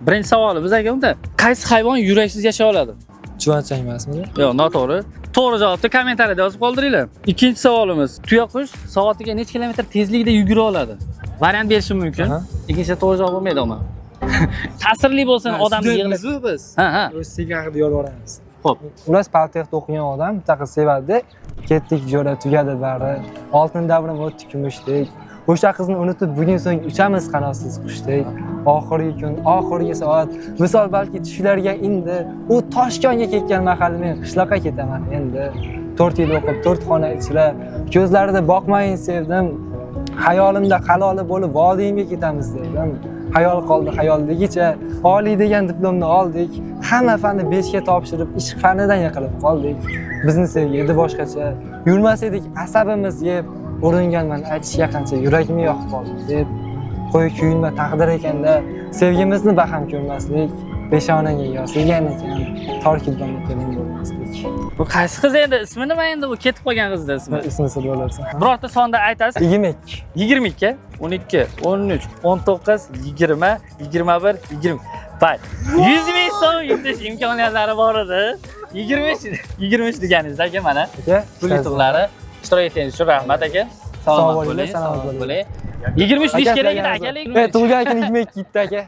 Birinchi savoli biz aka unda qaysi hayvon yuraksiz yashay oladi? Chuvalchang emasmi? Yo'q, noto'g'ri. To'g'ri javobni kommentariyada yozib qoldiringlar. Ikkinchi savolimiz. Tuyaqush soatiga necha kilometr tezlikda yugura oladi? Variant berishim mumkin. Ikkinchisi to'g'ri javob bo'lmaydi uni. Ta'sirli bo'lsin odamni yig'ilib. Biz. Ha. O'z sevgiga yo'lboramiz. Xo'p. Ular Paltexda o'qigan odam bunaqa sevadi. Ketdik jo'ra tugadi bari. Oltin davrim o'tdi kumushdek. O'sha qizni unutib bugun so'ng uchamiz qanotsiz qushdek. Oxirgi kun, oxirgi soat, misol balki tushlarga indi. U Toshkentga ketgan mahal men qishloqqa ketaman endi. 4 yil o'qib, 4 xona ichra, ko'zlarida boqmayin sevdim. Hayolimda qaloli bo'lib vodiyimga ketamiz dedim. Hayol qoldi hayolligicha, oliy degan diplomni oldik. Hamma fanni 5 ga topshirib, ishq fanidan yiqilib qoldik. Bizni sevgi edi boshqacha. Yurmas edik asabimiz yeb, uringanman aytishga qancha yuragimni yoqib qoldi deb. Qo'y kuyinma taqdir ekanda, sevgimizni baham ko'rmaslik, peshonaga yozilgan ekan, tor kilpamga kelin bo'lmaslik. Bu qaysi qiz edi? Ismi nima endi? Bu ketib qolgan qizning ismi. Ismi sir bo'larsa. Birorta sonda aytasiz. 22. 22, 12, 13, 19, 20, 21, 20. Bak, 100 ming so'm yutish imkoniyatlari bor edi. 23 deganingiz aka mana. Aka, Pul yutuqlari ishtirok etganingiz uchun rahmat aka. Salomat bo'ling, salomat bo'ling. 23 deyish kerak edi akalik. Tug'ilgan kun 22 yetdi aka.